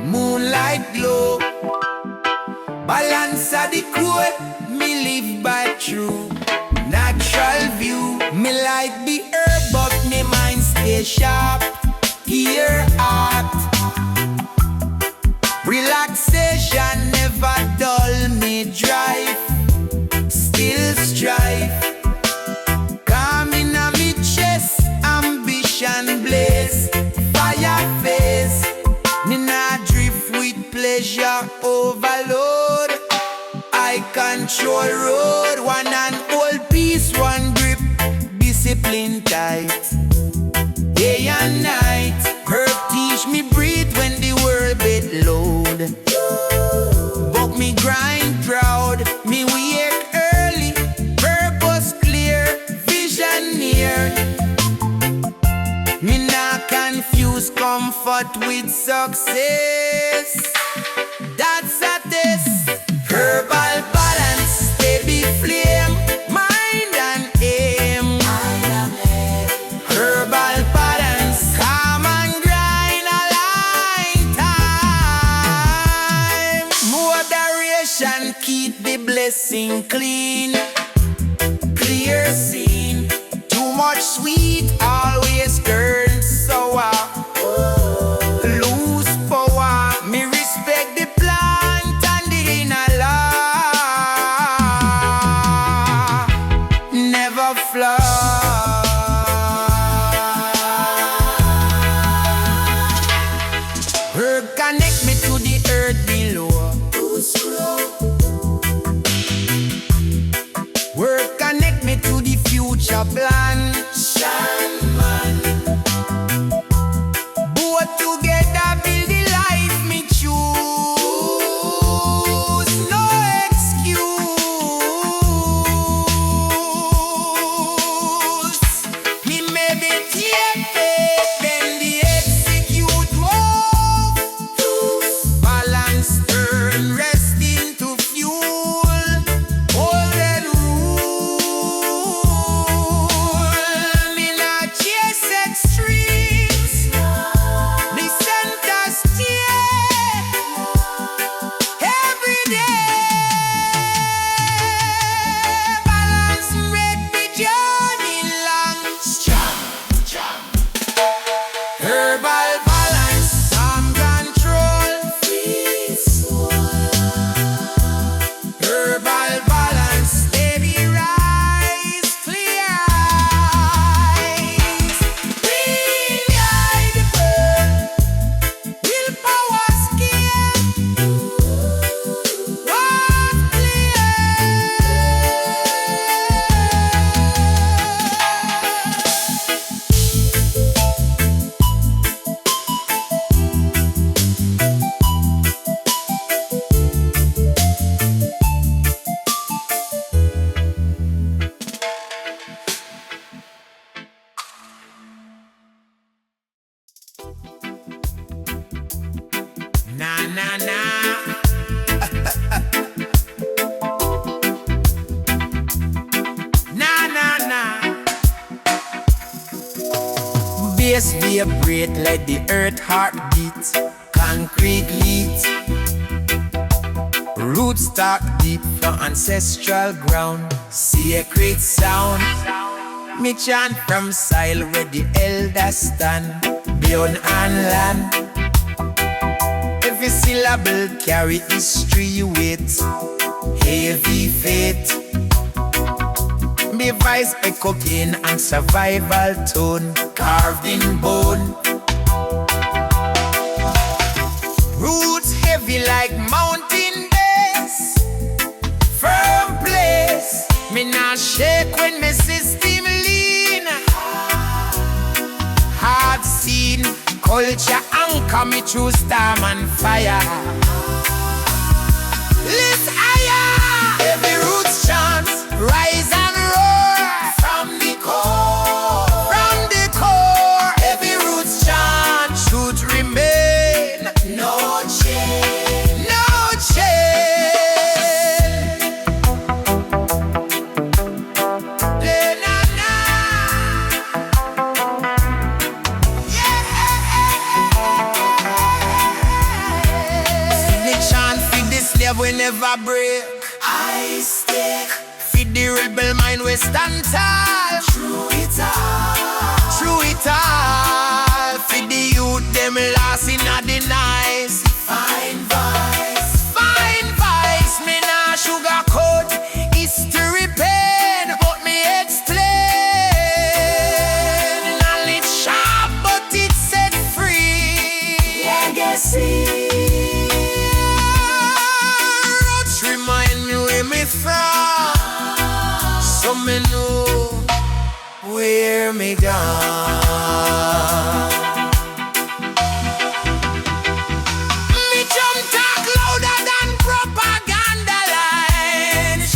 Moonlight glow, balance of the code, me live by true natural view. Me like the herb but me mind stay sharp. Hear art, relaxation never dull me drive. Still strive, calm in a me chest, ambition blaze. Fire face, me not drift with pleasure overload. I control road, one and all peace, one grip, discipline tight. Day and night, herb teach me breathe when the world bit load. But me grind proud, me wake early, purpose clear, vision near. Me not confuse comfort with success. That's a test. Herbal balance, steady flame, mind and aim. Herbal balance, calm and grind, align time. Moderation keep the blessing clean. Clear scene, too much sweet always turns sour. Lose power, me respect the plant and the inner law. Never flaw. Herb connect me to the earth below. Work connect me to the future plan. Both together build the life me choose. No excuse. Me meditate, then the execute move. Balance turn, rest into fuel. Golden rule. Me not chase extremes. The center steer every day. Balance make the journey long. Herbal balance, some control. Herbal balance, steady rise, clear eyes. Green guide burn, willpower scale. Walk clear. Nah, nah, nah. Nah, nah, nah. Bass vibrate, let the earth heartbeat. Concrete lead, roots start deep from ancestral ground. Sacred sound, me chant from soil where the elders stand. Beyond and land, every syllable carry history weight. Heavy faith, me voice echo gain and survival tone. Carved in bone, roots heavy like mountain base. Firm place, me not shake when me system lean. Hard scene, culture anchor me through storm and fire. Lift higher, every roots chant, rise and roar from the core. From the core, every roots chant should remain. No change, no change. Nah, nah. Yeah. The chant feed the slave we never break. I stick. Feed the rebel mind we stand tall. Through it all. Through it all. Feed the youth them lost in a the nice. Fine voice. Fine voice. Me nah sugarcoat. History pain. But me explain. Knowledge sharp but it set free. Legacy. Roots remind me where me from. So me know where me gone. Me jump talk louder than propaganda lines.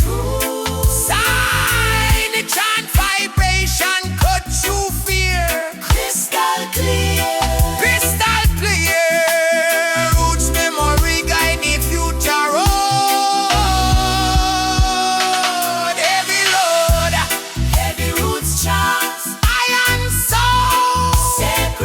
Sign the chant vibration cut through fear. Crystal clear. Crystal clear. Roots memory guide the future road. Heavy load. Heavy roots chant. Iron soul. Sacred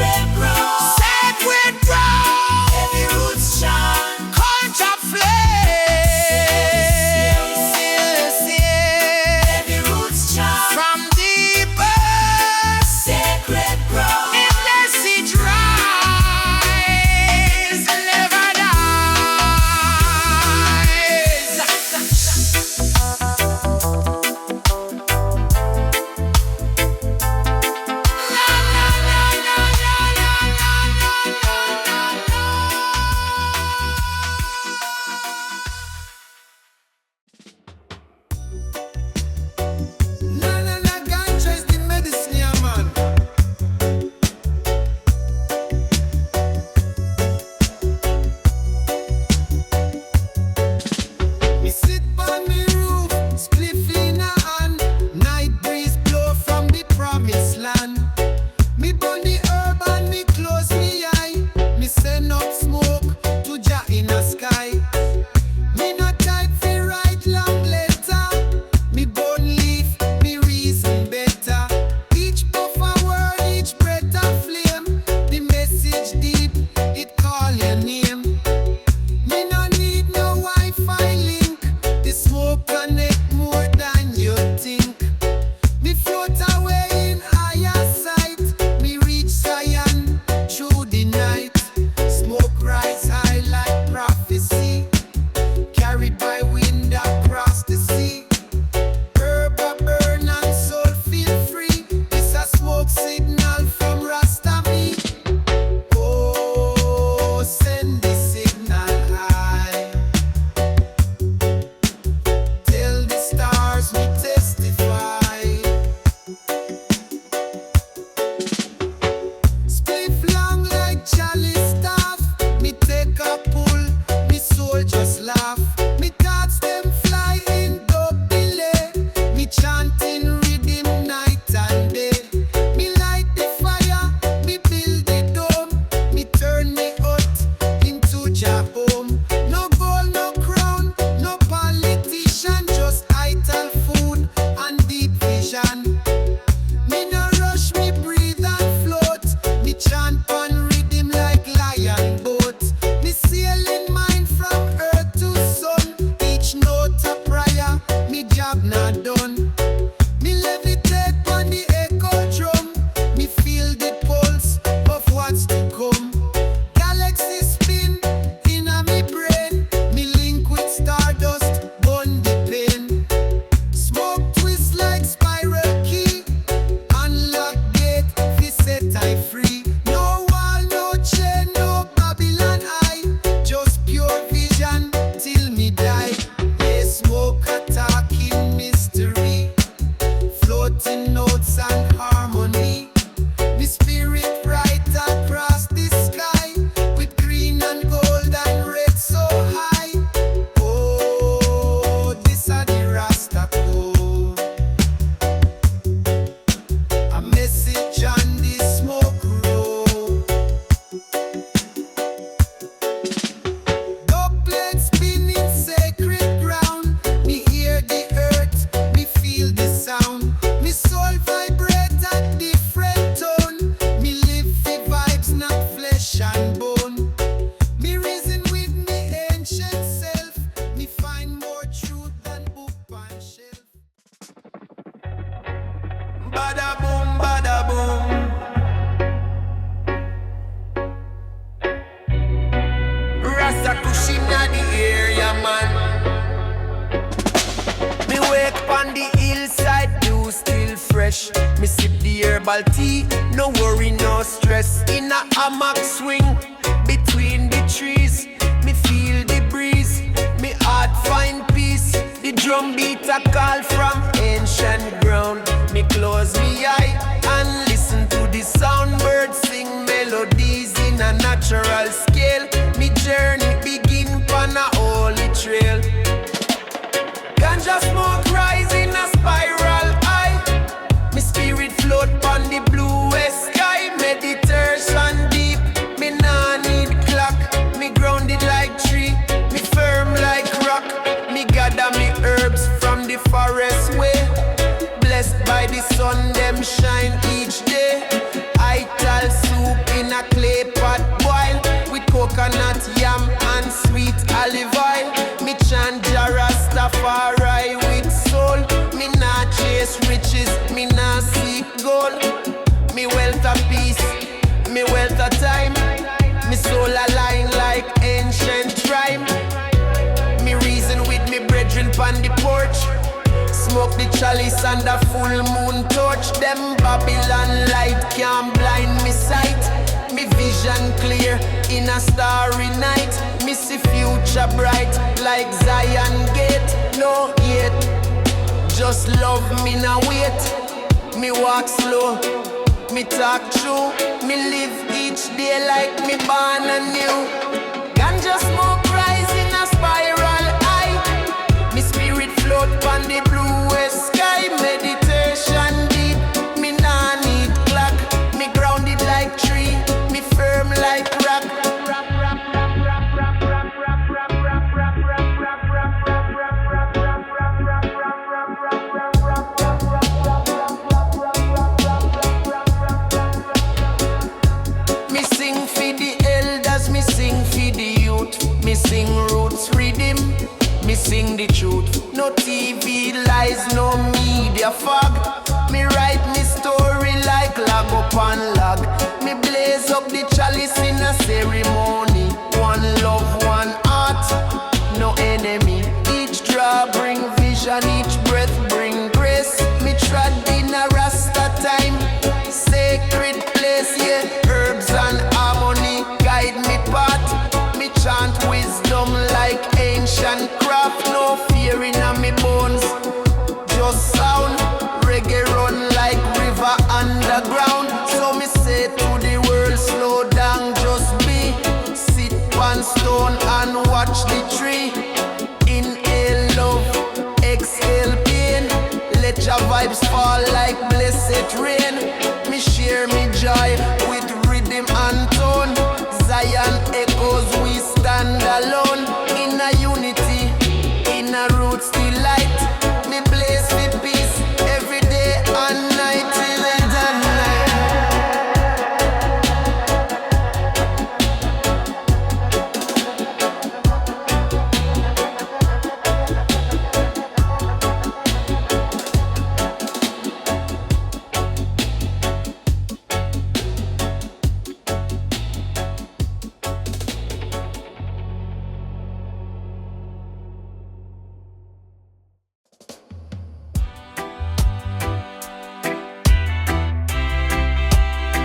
a cushion at the area, man. Me wake on the hillside, dew still fresh. Me sip the herbal tea, no worry, no stress. In a hammock swing, between the trees, me feel the breeze, me heart find peace. The drum beat a call from ancient ground. Me close me eye and listen to the sound. Birds sing melodies in a natural scale. Me journey begin on a holy trail. Ganja smoke rise in a spiral high. Me spirit float on the bluest sky. Meditation deep, me nah need clock. Me grounded like tree, me firm like rock. Me gather me herbs from the forest way. Blessed by the sun, them shine each day. Ital soup in a clay pot boil, with coconut, yam and sweet olive oil. Me chant Rastafari with soul. Me nah chase riches, me nah seek gold. Me wealth of peace, me wealth of time. Me soul align like ancient rhyme. Me reason with me brethren pon the porch. Smoke the chalice under full moon torch. Them Babylon light can't blind me sight. Me vision clear in a starry night. Me see future bright like Zion gate. No yet, just love me now wait. Me walk slow, me talk true. Me live each day like me born anew. Ganja smoke rise in a spiral high. Me spirit float on the bluest sky. Meditation deep, me nah need clock. Me grounded like tree, me firm like rock. Me sing for the elders, me sing for the youth. Me sing roots rhythm, me sing the truth. No TV lies, no media fog. Me write me story like log upon log. Me blaze up the chalice in a ceremony. One love, one heart, no enemy. Each draw bring vision, each breath bring grace. Me trod in a Rasta time, sacred place, yeah. Herbs and harmony guide me path. Me chant wisdom like ancient craft. No fear in me bones, just sound. Reggae run like river underground. So me say to the world, slow down, just be. Sit on stone and watch the tree. Inhale love, exhale pain. Let your vibes fall like blessed rain. Me share me joy with rhythm and tone. Zion echoes, we stand alone. In a unity, in a roots delight. Me blaze me peace every day and night till the night.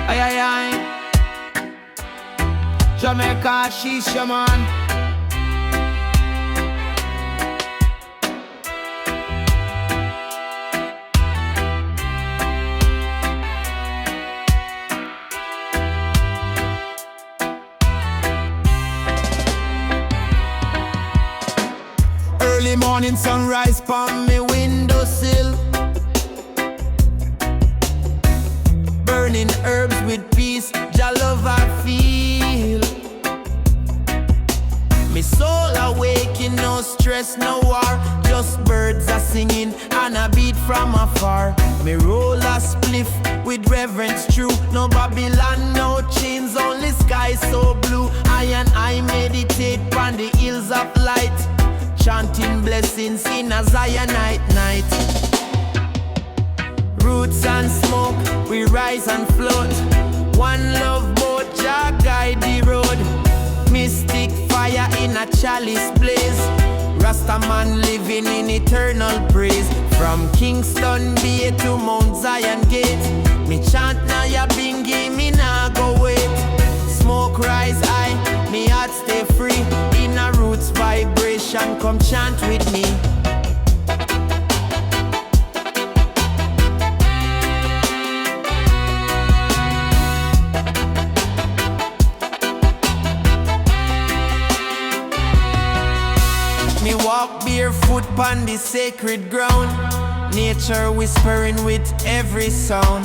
Aye, aye, aye. Jamaica, she's your man. Early morning sunrise from me windowsill. Burning herbs with peace, Jah love I feel. Me soul awaking, no stress, no war. Just birds are singing and a beat from afar. Me roll a spliff with reverence true. No Babylon, no chains, only sky so blue. I meditate on the hills of light, chanting blessings in a Zionite night. Roots and smoke, we rise and float. One love boat, Jah guide the road. Mystic fire in in a chalice blaze. Rasta man living in eternal praise. From Kingston Bay to Mount Zion Gate, me chant Nyabinghi, me nah go wait. Smoke rise high, me heart stay free. In a roots vibration, come chant with me. Me walk barefoot on the sacred ground. Nature whispering with every sound.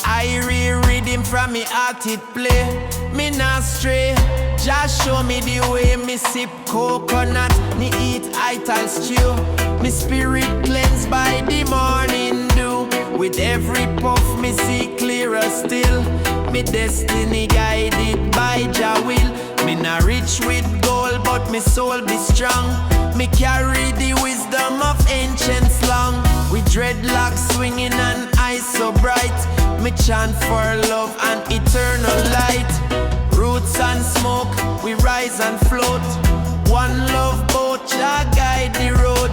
I rhythm from me heart it play. Me not stray. Just show me the way. Me sip coconut, me eat ital stew. Me spirit cleansed by the morning dew. With every puff me see clearer still. Me destiny guided by Jah will. Me not rich with gold but me soul be strong. Me carry the wisdom of ancient slang. With dreadlocks swinging and eyes so bright. Me chant for love and eternal light. Roots and smoke, we rise and float. One love boat, Jah guide the road.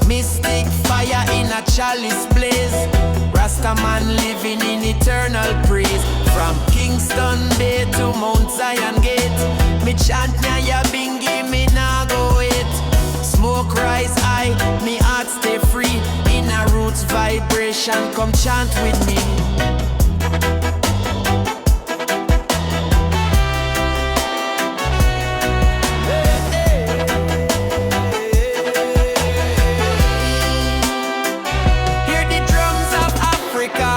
Mystic fire in a chalice blaze. Rasta man living in eternal praise. From Kingston Bay to Mount Zion Gate, me chant Nyabinghi, me nah go wait. Smoke rise high, me heart stay free. In a roots vibration, come chant with me. Hear the drums of Africa,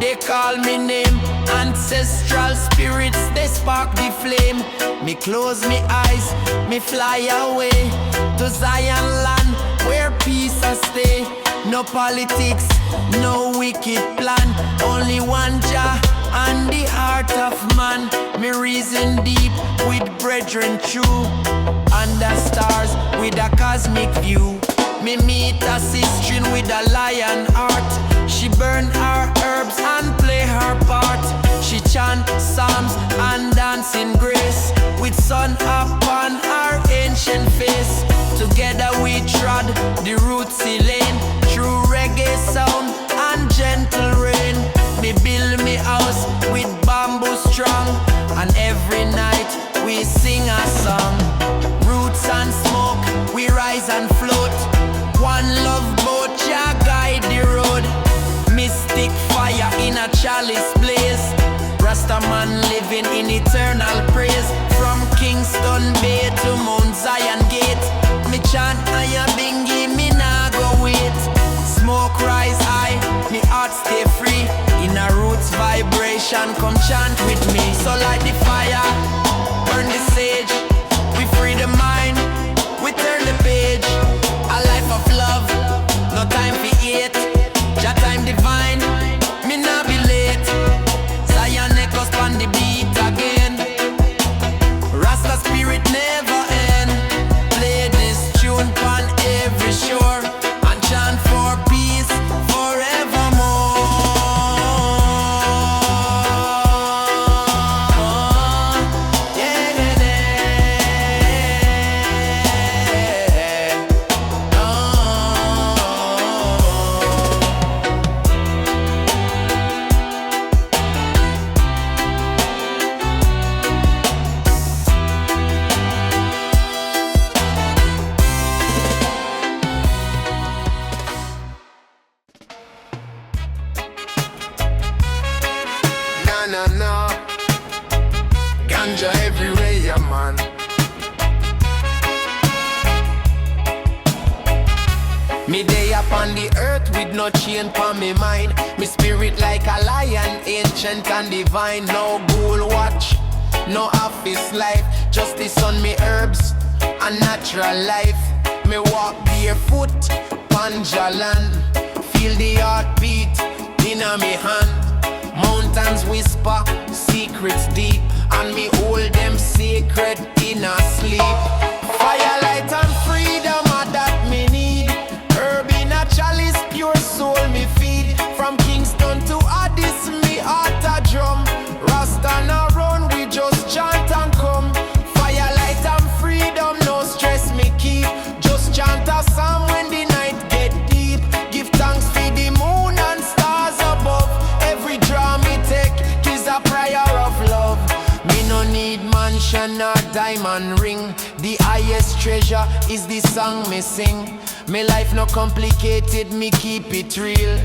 they call me name. Ancestral spirits, they spark the flame. Me close me eyes, me fly away to Zion land, where peace I stay. No politics, no wicked plan. Only one Jah and the heart of man. Me reason deep with brethren true. Under stars with a cosmic view. Me meet a sister with a lion heart. She burn her herbs and play her part. She chant psalms and dance in grace. With sun upon her ancient face. Together we trod the rootsy lane. Through reggae sound and gentle rain. Me build me house with bamboo strong. And every night we sing a song. Roots and smoke, we rise and float. One love boat, Jah guide the road. Mystic fire in a chalice blaze. Rasta man living in eternal praise. From Kingston Bay to Mount Zion Gate, me chant Nyabinghi, me nah go wait. Smoke rise high, me heart stay free. In a roots vibration, come chant with me. So light the fire, burn the sage. We free the mind, we turn the page. A life of love, no time for hate. Jah time divine, me nah be late. Zion echoes on the beat again. Rasta spirit never end. Play this tune on every shore and chant for peace forevermore. Yeah, yeah, yeah. Nah, nah, nah. Ganja everywhere, yeah, man. Me day up on the earth with no chain for me mind. Me spirit like a lion, ancient and divine. No gold watch, no office life. Justice on me herbs, a natural life. Me walk barefoot, Panjalan. Feel the heartbeat in me hand. Mountains whisper, secrets deep. And me hold them sacred in a sleep. Firelight and freedom are that me need. Herb in a chalice, pure soul me feed. From Kingston to Addis, me heart a drum. Rasta now run, we just chant and come. Firelight and freedom bring. The highest treasure is the song me sing. Me life no complicated, me keep it real.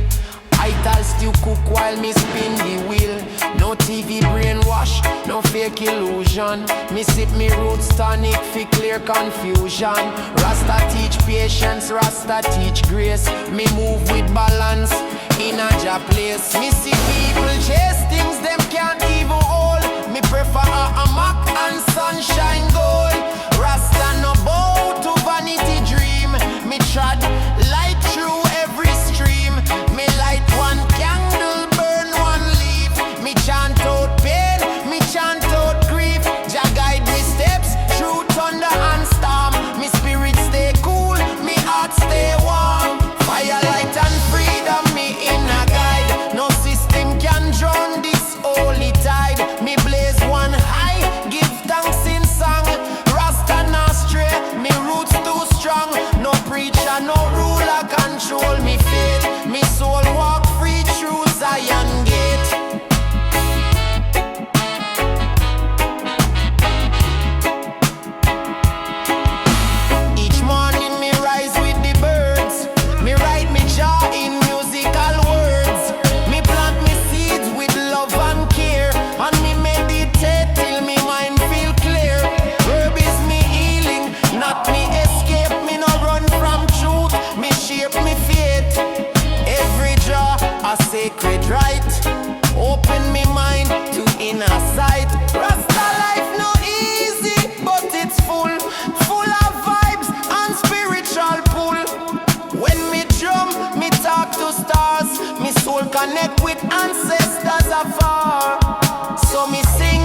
I'll still cook while me spin the wheel. No TV brainwash, no fake illusion. Me sip me roots tonic fi clear confusion. Rasta teach patience, Rasta teach grace. Me move with balance in a job place. Me see people chase things them can't even hold. Me prefer a Mac and sunshine gold. Rasta no bow to vanity dream. Me trod light through every stream. Me light one candle, burn one leaf. Me chant out pain, me chant out grief. Jah guide me steps through thunder and storm. Me spirit stay cool, me heart stay warm. Firelight and freedom, me in a guide. No system can drown this holy tide. Me blaze one high, give thanks in song. Rasta not stray, me roots too strong. No preacher, no ruler control me fate. Me soul walk free through Zion gate. Each morning me rise with the birds. Me write me jaw in musical words. Me plant me seeds with love and care. And me meditate till me mind feel clear. Herb is me healing, not me escape. Me no run from truth, me shape me fate. Every jaw a sacred right. Open me mind to inner sight. Rasta life no easy, but it's full of vibes and spiritual pull. When me drum, me talk to stars. Me soul connect with ancestors afar. So me sing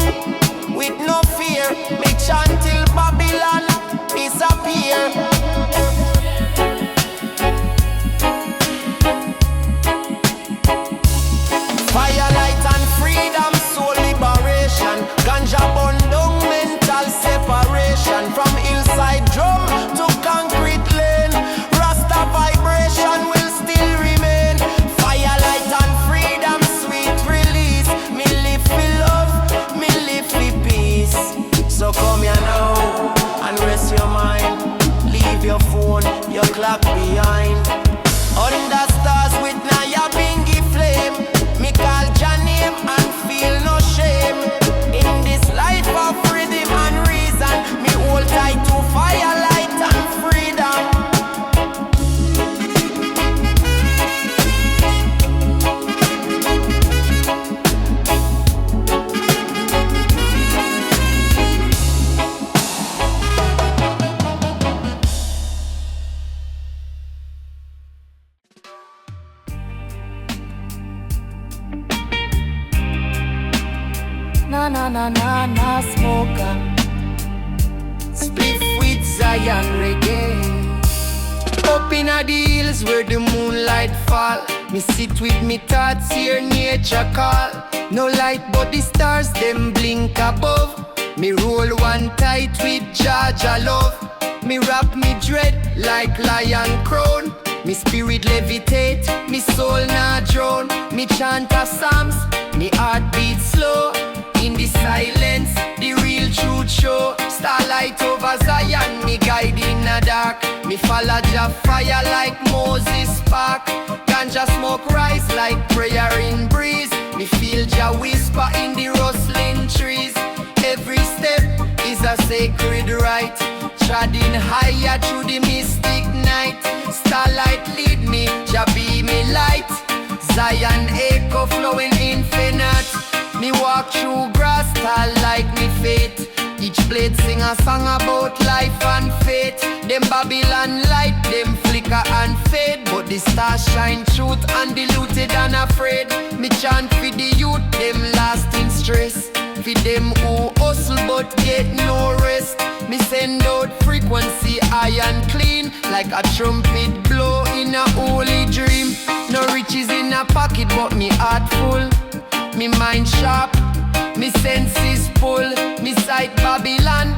with no fear. Me chant till Babylon disappear. Firelight and freedom, soul liberation. Ganja burn down mental separation. From hillside drum to concrete lane. Rasta vibration will still remain. Firelight and freedom, sweet release. Me live for love, me live for peace. So come here now and rest your mind. Leave your phone, your clock behind. Under stars with Nyabinghi flame. Me call your name and feel no shame. In this life of rhythm and reason, me hold tight to firelight and freedom. Nah nah nah nah nah smoker. Spliff with Zion Reggae. Up in the hills where the moonlight fall. Me sit with me thoughts, hear nature call. No light but the stars them blink above. Me roll one tight with Jaja love. Me wrap me dread like lion crown. Me spirit levitate, me soul not drown. Me chant of psalms, me heart beat slow. In the silence, the real truth show. Starlight over Zion, me guide in the dark. Me follow Jah fire like Moses spark. Ganja smoke rise like prayer in breeze. Me feel Jah whisper in the rustling trees. Every step is a sacred rite. Treading higher through the mystic night. Starlight lead me, Jah be me light. Zion echo flowing infinite. Me walk through grass tall like me fate. Each blade sing a song about life and fate. Them Babylon light, them flicker and fade. But the stars shine truth undiluted and afraid. Me chant for the youth, them lost in stress. For them who hustle but get no rest. Me send out frequency high and clean. Like a trumpet blow in a holy dream. No riches in a pocket but me heart full. Me mind sharp, me senses full. Me sight Babylon,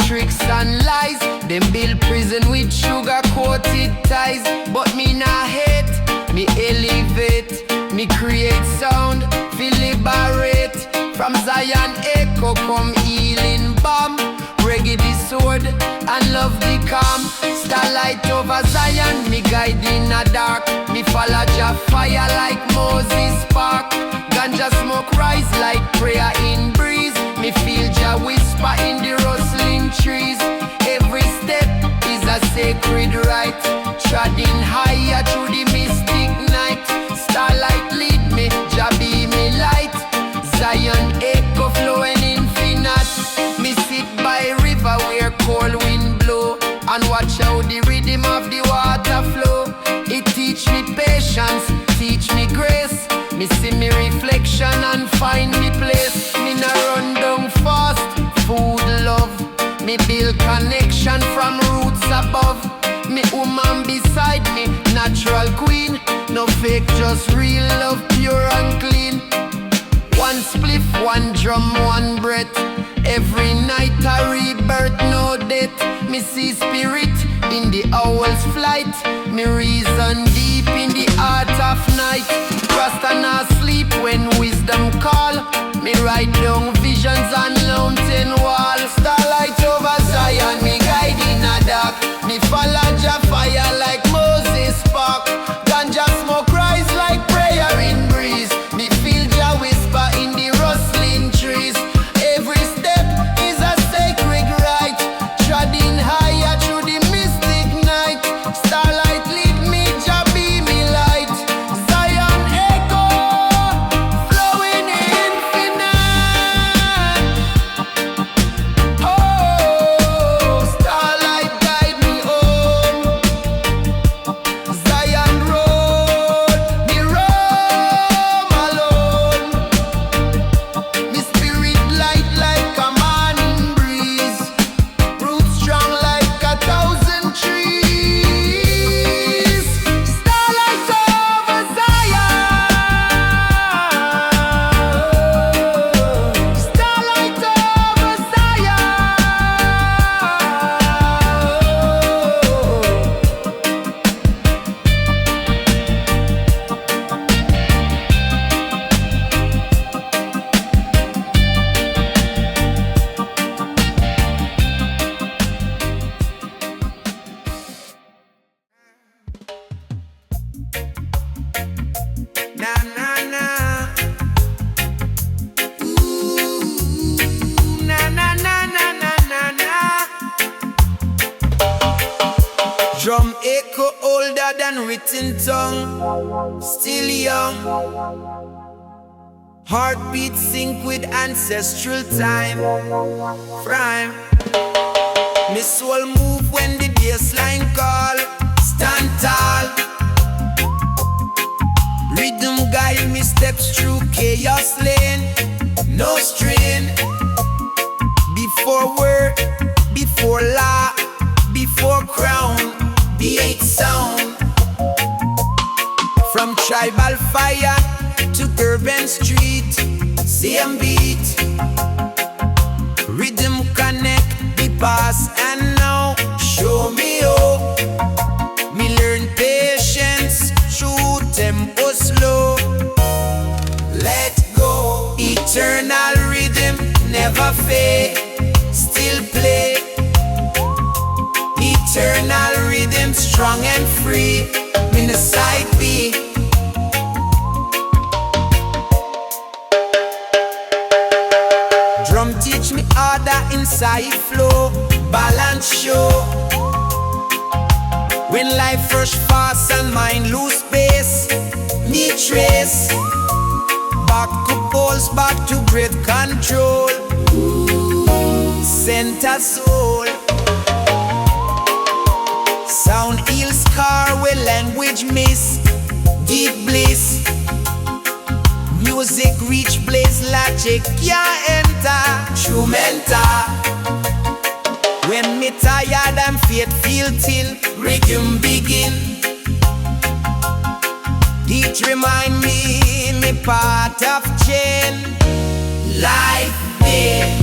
tricks and lies. Them build prison with sugar-coated ties. But me nah hate, me elevate. Me create sound, feel liberate. From Zion echo come healing bomb. Reggae this sword and love the calm. Starlight over Zion, me guide in the dark. Me follow Jah fire like Moses spark. Ganja smoke rise like prayer in breeze. Me feel Jah whisper in the rustling trees. Every step is a sacred rite, treading higher through the mystic night. Starlight lead me, Jah be me light. Zion echo flowing infinite. Me sit by river where cold wind blow and watch how the rhythm of the water flow. It teach me patience, teach me grace. Me see me reflection and find me place. Me na run down fast, food love. Me build connection from roots above. Me woman beside me, natural queen. No fake, just real love, pure and clean. One spliff, one drum, one breath. Every night a rebirth, no death. Me see spirit in the owl's flight. Me reason deep in the heart of night. Rasta not sleep when wisdom call. Me write down visions on mountain wall. Starlight over Zion, me guide in the dark. Me follow Jah fire like Moses spark. Ganja smoke rise like prayer in breeze. Me feel Jah whisper in the rustling trees. Every step is a sacred rite, treading higher through the mystic night. Starlight lead me, Jah be me light. Zion echo, flowing infinite. Oh, starlight guide me home. Zion road, me roam alone. Me spirit light like a morning breeze. Roots strong like 1,000 trees. Starlight over Zion. Starlight over Zion. Nah, nah, nah. Ooh, nah, nah, nah, nah, nah, nah, nah. Drum echo older than written tongue, still young. Heartbeat sync with ancestral time. Prime. Me soul move when the bassline call. Stand tall. Rhythm guide me steps through chaos lane. No strain. Before word, before law, before crown, beat sound. From tribal fire to urban street, same beat. Rhythm connect the past and now. Show me how. Me learn patience through tempo slow. Let go. Eternal rhythm never fade. Still play. Eternal rhythm strong and free. In the side B. Drum teach me order inside flow. Balance show. When life rush fast and mind lose space, me trace. Back to pulse, back to breath control. Center soul. Sound heal scar where language miss. Deep bliss. Music reach blaze, logic can't enter. True mentor. When me tired and faith feel till rhythm begin. It remind me part of chain. Life day.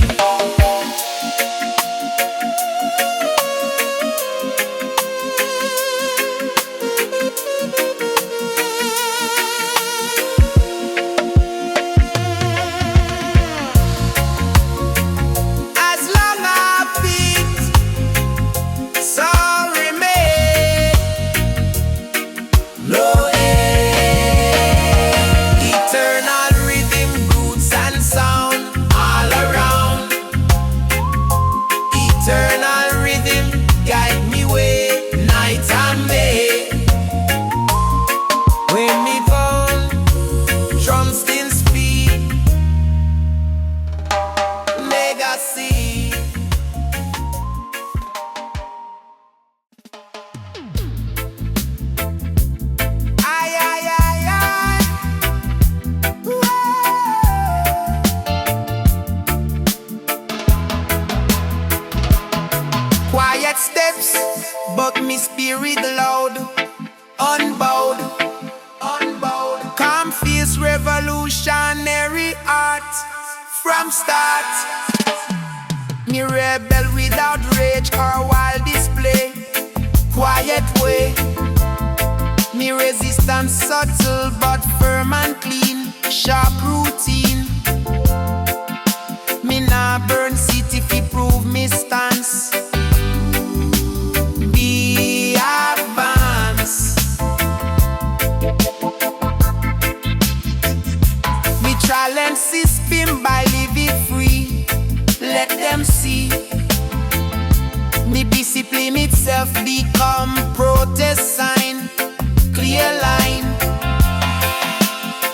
quiet steps, but me spirit loud. Unbowed, unbowed. Calm face revolutionary art. From start, me rebel without rage or wild display. Quiet way, me resistance subtle but firm and clean. Sharp routine, me nah burn city fi prove me stance. Be advance. Me challenge system by living free. Let them see. Me discipline itself become protest sign. Clear line.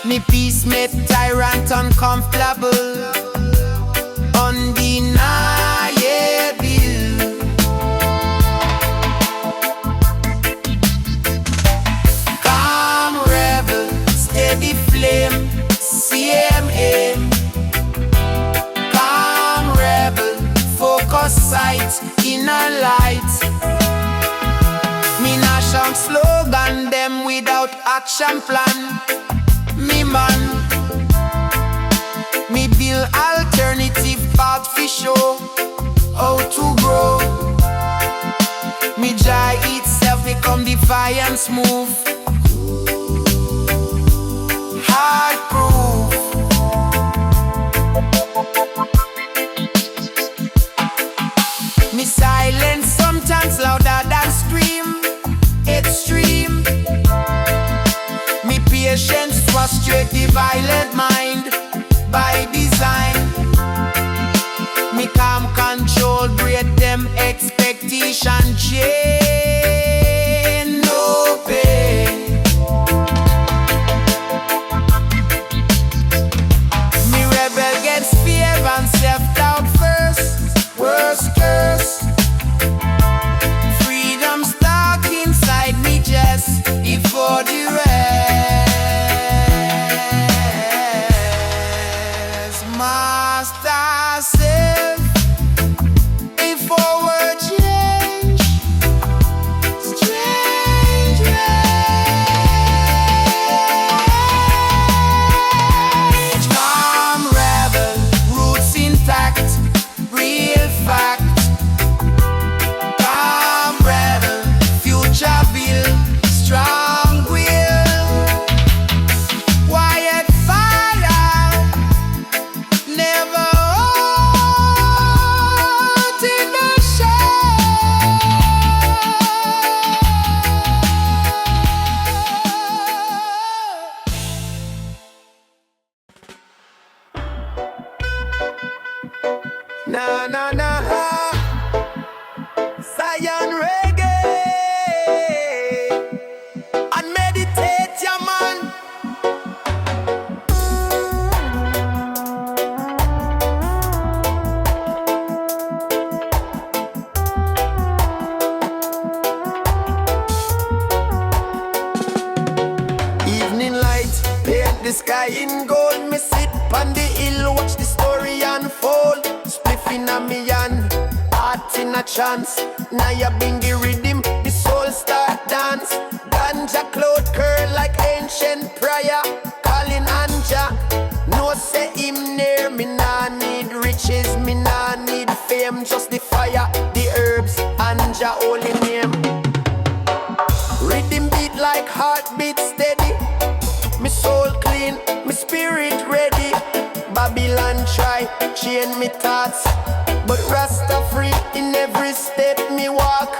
Me peace made tyrant uncomfortable. Undeniable. Calm rebel, steady flame, same aim. Calm rebel, focus sight, inner light. Me nah shout slogan them without action plan. Me man, me build alternative path fi show how to grow. Me joy itself become defiance move. Hard proof. Me silence sometimes louder than scream. Extreme. Me patience frustrate the violent mind. By design, me calm control break them expectation chain. No pain. Me rebel against fear and self-doubt first. Worst curse. Freedom stuck inside me just before the rest. Master self, a forward change, strange rage. Calm rebel, roots intact, real fact. Calm rebel, future build, strong will. Quiet fire, never out in the shade. Nah nah nah Zion Reggae. And meditate, yeah man. Evening light, paint the sky in gold. Me sit on the hill, watch the story unfold. Spliff in a me hand, heart in a chance. Nyabinghi rhythm, the soul start dance. Ganja cloud curl like ancient prayer. Calling Anja, no say him near. Me nah need riches, me nah need fame. Just the fire, the herbs, Anja holy name. Rhythm beat like heartbeat steady. Me soul clean, me spirit ready. Babylon try, chain me thoughts, but Rasta free in every step me walk.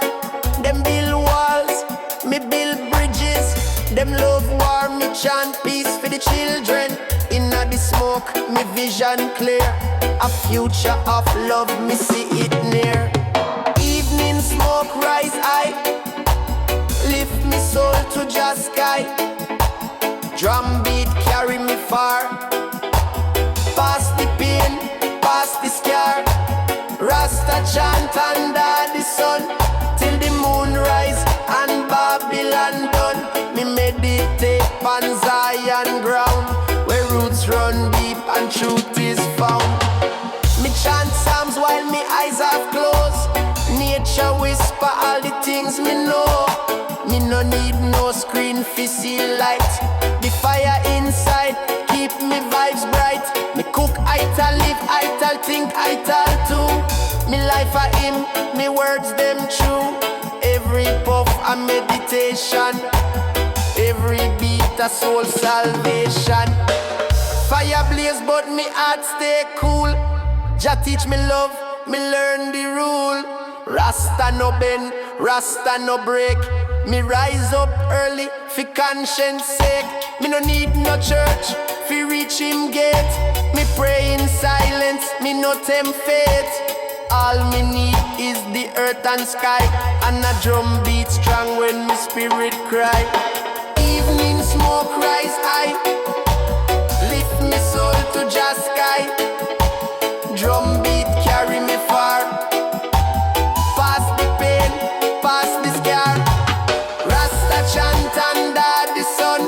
Them build walls, me build bridges. Them love war, me chant peace for the children. Inna the smoke, me vision clear. A future of love, me see it near. Evening smoke rise high, lift me soul to just sky. Drumbeat carry me far, past the pain, past the scar. Rasta chant under the sun, till the moon rise and Babylon done. Me meditate on Zion ground, where roots run deep and truth is found. Me chant psalms while me eyes are closed. Nature future whisper all the things me know. Me no need no screen fi see light. The fire inside keep me vibes bright. Me cook ital, live ital, think ital too. Me life a him, me words them true. Every puff a meditation, every beat a soul salvation. Fire blaze but me heart stay cool. Jah teach me love, me learn the rule. Rasta no bend, Rasta no break. Me rise up early for conscience sake. Me no need no church fi reach him gate. Me pray in silence, me no tempt fate. All me need is the earth and sky, and a drum beat strong when me spirit cry. Evening smoke rise high, lift me soul to just sky. Drum beat carry me far, past the pain, past the scar. Rasta chant under the sun,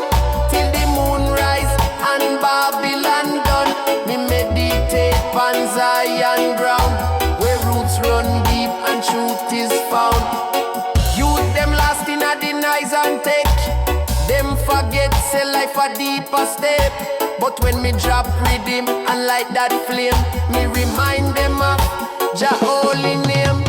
till the moon rise and Babylon done. Me meditate on Zion ground, where roots run deep and truth is found. Youth them lost in a denies and take. Them forget say life a deeper step. But when me drop rhythm and light that flame, me remind them of Jah holy name.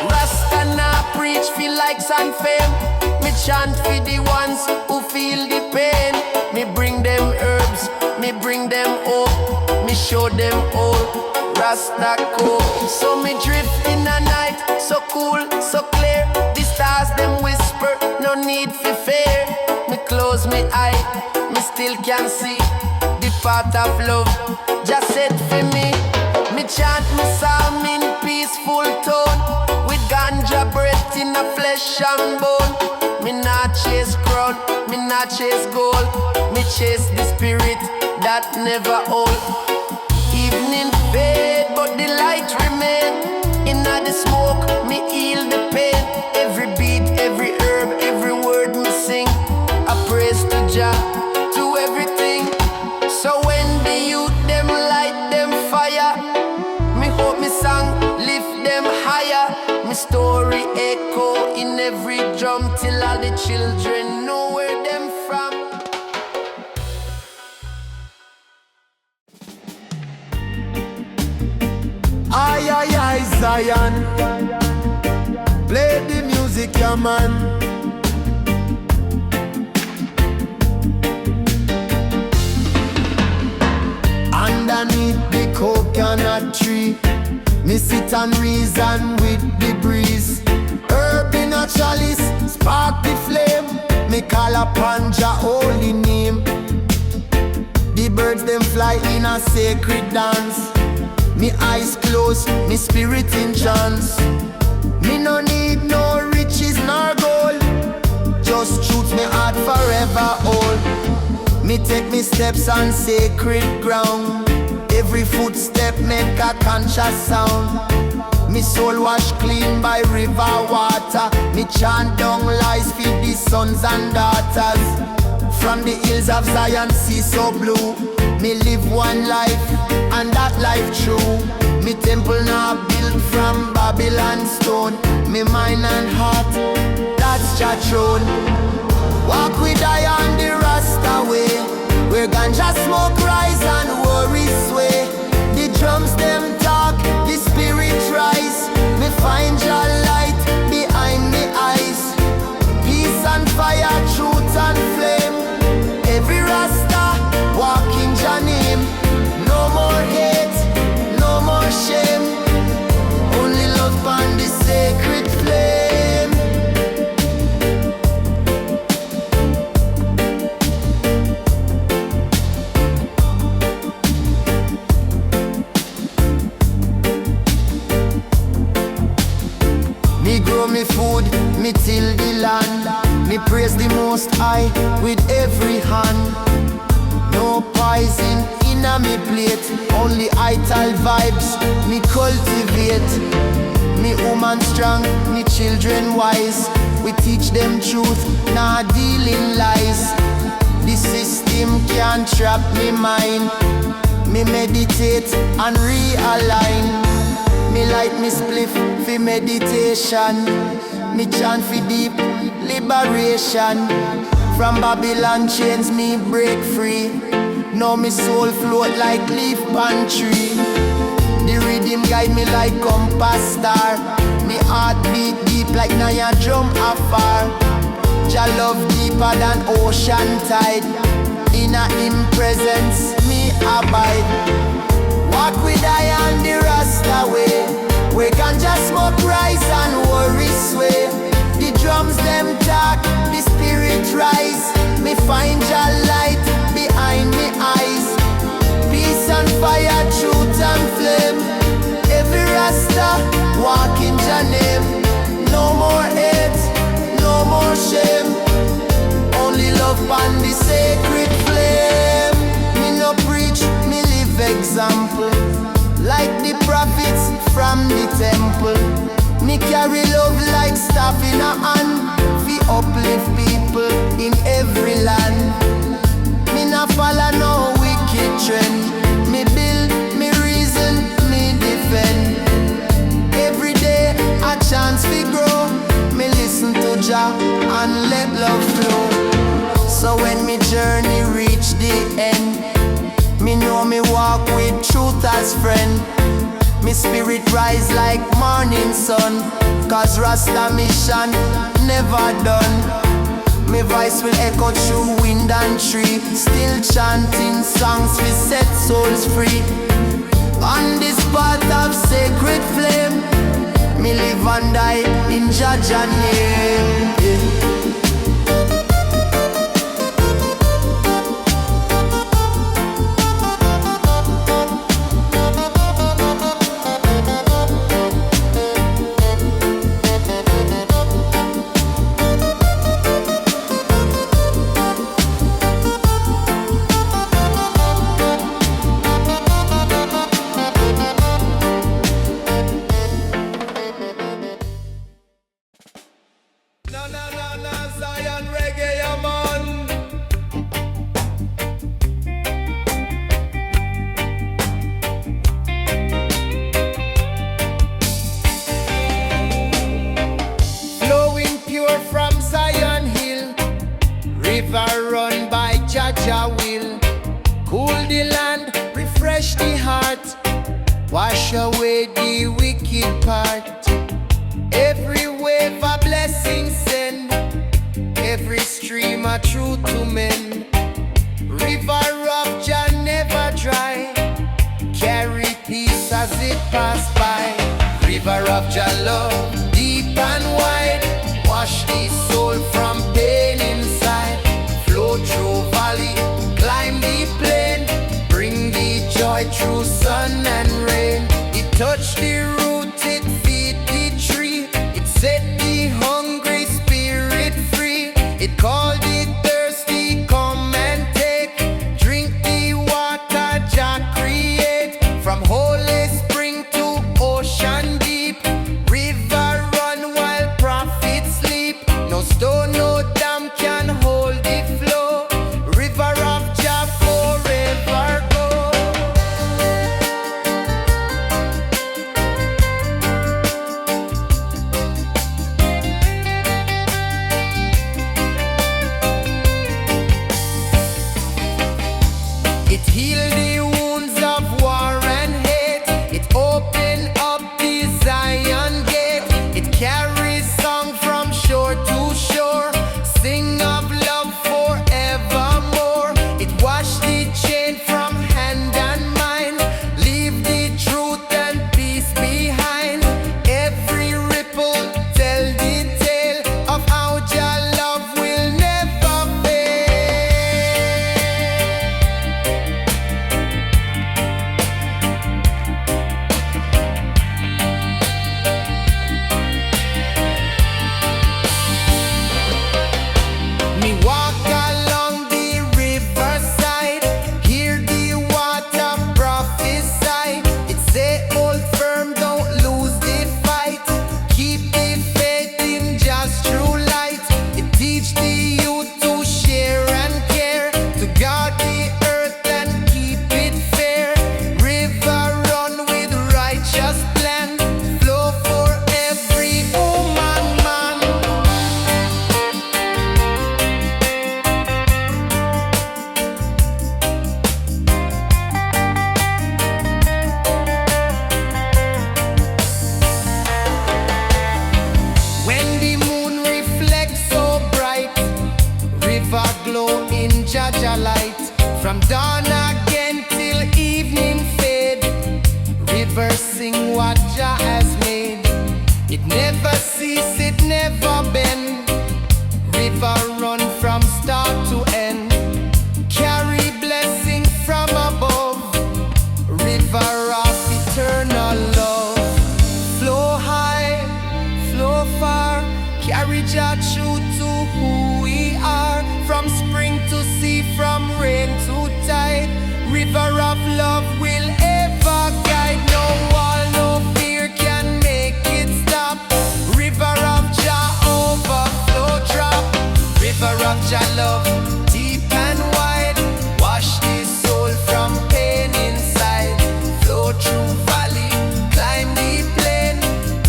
Rasta nah preach for likes and fame. Me chant for the ones who feel the pain. Me bring them herbs, me bring them hope. Me show them all Rasta cope. So me drift in the night, so cool, so clear. The stars them whisper, no need for fear. Me close me eye, me still can see the path of love just set for me. Me chant me psalm in peaceful tone, with ganja breath in a flesh and bone. Me not chase crown, me not chase gold. Me chase the spirit that never old. Evening fade, but the light remain. Inna the smoke, me heal the pain. Every beat, every herb, every word me sing, I praise to Jah, to everything. So when the youth them light them fire, me hope me song lift them higher. Me story echo in every drum till all the children know where them from. Aye, aye, aye, Zion. Play the music, yeah, man. Underneath the coconut tree, me sit and reason with the breeze. Herb in a chalice, spark the flame. Me call upon Jah holy name. The birds them fly in a sacred dance. Me eyes closed, me spirit in trance. Me no need no riches nor gold, just truth me heart forever hold. Me take me steps on sacred ground. Every footstep make a conscious sound. Me soul wash clean by river water. Me chant down lies feed the sons and daughters. From the hills of Zion, sea so blue. Me live one life, and that life true. Me temple now built from Babylon stone. Me mind and heart, that's Jah throne. Walk with I on the Rasta way, where ganja smoke rise and worries sway. The drums them talk, the spirit rise. Me find Jah light behind me eyes. Peace and fire, truth and flame. Every Rasta walking Jah name. No more hate, no more shame. Only love on the sacred flame. Me grow me food, me till the land. Me praise the Most High with every hand. No poison in a me plate, only ital vibes me cultivate. Me woman strong, me children wise. We teach them truth, not dealing lies. The system can't trap me mind. Me meditate and realign. Me Me light me spliff for meditation. Me chant for deep liberation. From Babylon chains me break free. Now me soul float like leaf pan tree. The rhythm guide me like compass star. Me heart beat deep like Naya drum afar. Jah love deeper than ocean tide. In a him presence me abide. Walk with I on the Rasta way. We can just smoke rice and worry sway. The drums them talk, the spirit rise. Me find Jah light behind me eyes. Peace and fire, truth and flame. Every Rasta walk in Jah name. No more hate, no more shame. Only love on the sacred flame. Me no preach, me live example. Like the prophets from the temple. Me carry love like staff in a hand. We uplift people in every land. Me not follow no wicked trend. Me build, me reason, me defend. Every day a chance we grow. Me listen to Jah and let love flow. So when me journey reach the end, me know me walk with truth as friend. Me spirit rise like morning sun. Cause Rasta mission never done. Me voice will echo through wind and tree. Still chanting songs we set souls free. On this path of sacred flame, me live and die in Jah name. Nah Nah Zion Reggae, yeah, man. Flowing pure from Zion Hill. River run by Jah will. Cool the land, refresh the heart. Wash away the wicked part. Every wave a blessing send. Every stream a truth to men. River of Jah never dry. Carry peace as it pass by. River of Jah love, deep and wide. Wash the soul from pain inside. Flow through valley, climb the plain. Bring the joy through sun and rain. It touch the root, it feed the tree. It set the hungry spirit free. It called the thirsty, come and take. Drink the water Jah create. From holy spring to ocean deep. River run while prophets sleep. No stone, no dam can hold the flow. River of Jah forever go. cease, it never bend. River run from start to end. Carry blessing from above. River of eternal love. Flow high, flow far. Carry Jah truth to who we are. From spring to sea, from rain to tide. River of love will ever guide. No wall, no fear can make it stop. River of Jah overflow drop. River of Jah love, deep and wide. Wash the soul from pain inside. Flow through valley, climb the plain.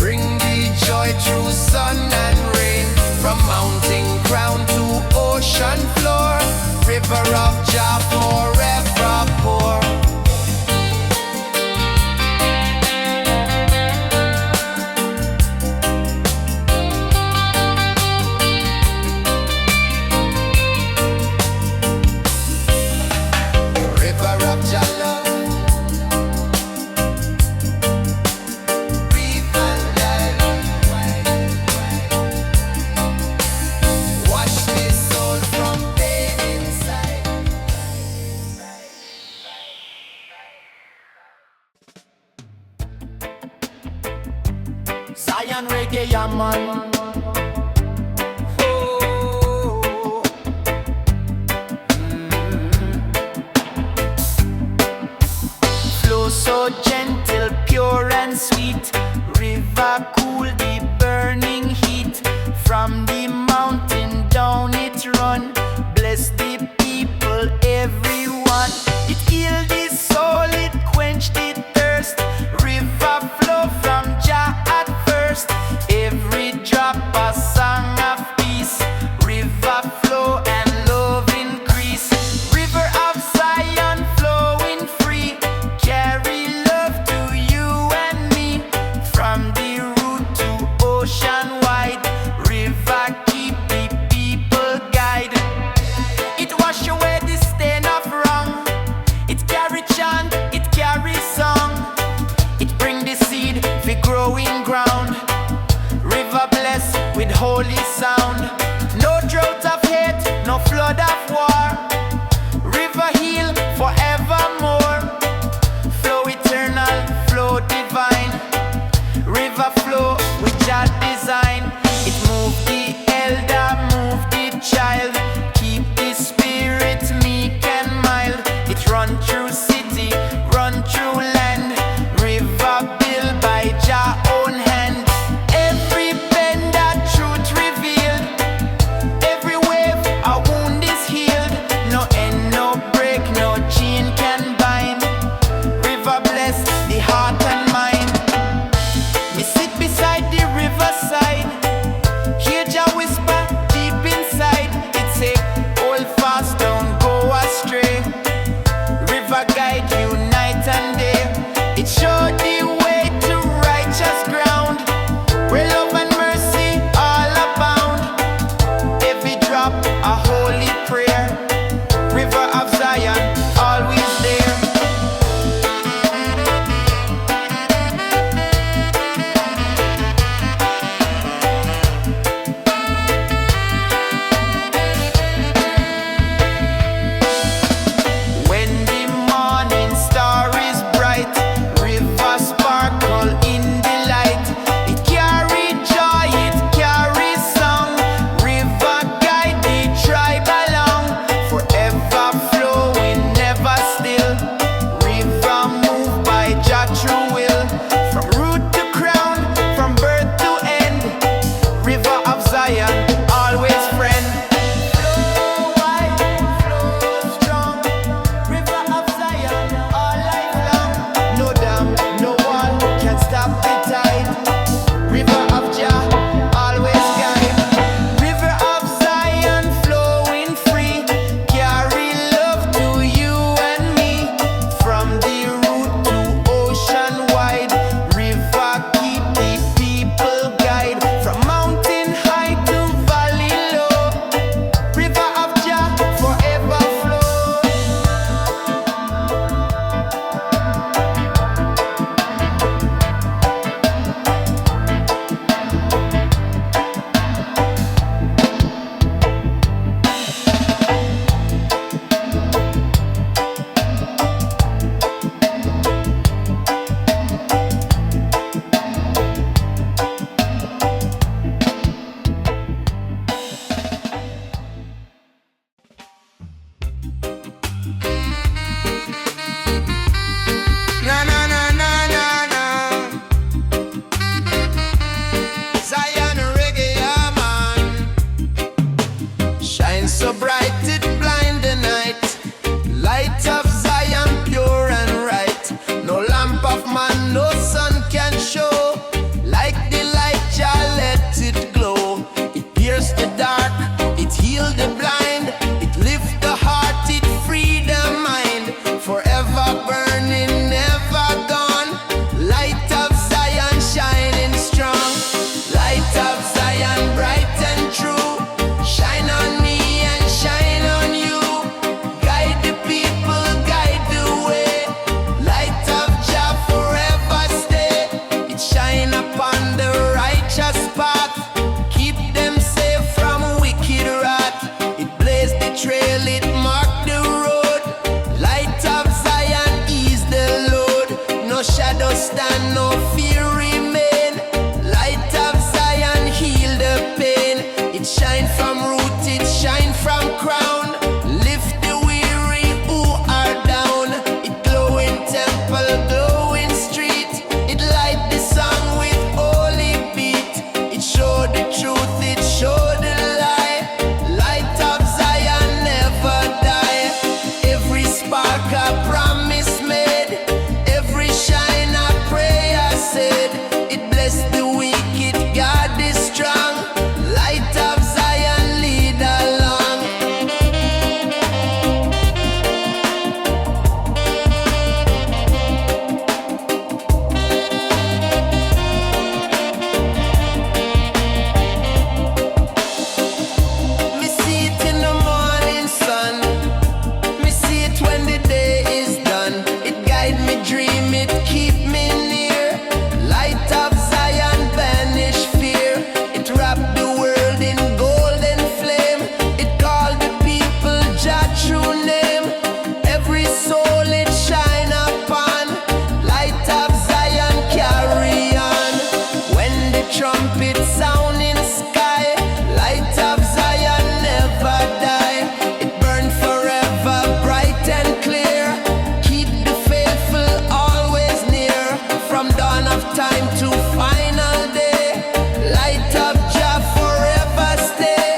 Bring the joy through sun and rain. From mountain crown to ocean floor. River of Jah forever pour. River of Jah love, breathe and life. Wash the soul from pain inside. Zion Reggae, yeah man. Oh. Flow so gentle, pure and sweet. River cool the burning heat. From the mountain down it run. Bless the people, everyone. It healed the soul, it quenched the thirst. River flow from Jah at first. Every drop a song of peace. River flow and love increase. River of Zion flowing free. Carry love to you and me. From the root to ocean wide. River keep the people guide. It wash away the stain of wrong. It carry chant, it carry song. It bring the seed for growing ground. River bless with holy sound. No drought of hate, no flood of war. River heal forevermore. Flow eternal, flow divine. River flow with Jah design. It move the elder, move the child. Keep the spirit meek and mild. It run through city, run through land. River built by Jah own hand. Every bend that truth revealed. Zion bright and true. Shine on me and shine on you. Guide the people, guide the way. Light of Jah forever stay. It shine upon the righteous path. Keep them safe from wicked wrath. It blaze the trail, it mark the road. Light of Zion ease the load. No shadow stand, no fear remain. Light of Zion heal the pain. It shine from root, it shine from crown. Lift the weary who are down. It glow in temple, glow in street. It light the song with holy beat. It show the truth, it show the lie. Light of Zion never die. Every spark a promise made. Every shine a prayer said. It bless the wicked, God is strong. Light of Zion lead along. Me see it in the morning sun. Me see it when the day is done. It guide me, dream, it keep me near. Light of Zion banish fear. It wrap the world in golden flame. It call the people Jah true name. Every soul it shine upon. Light of Zion carry on. When the trumpet sound in sky. Light of Zion never die. It burn forever bright and clear. Keep the faithful always near. From dawn of time to final day. Light of Jah forever stay.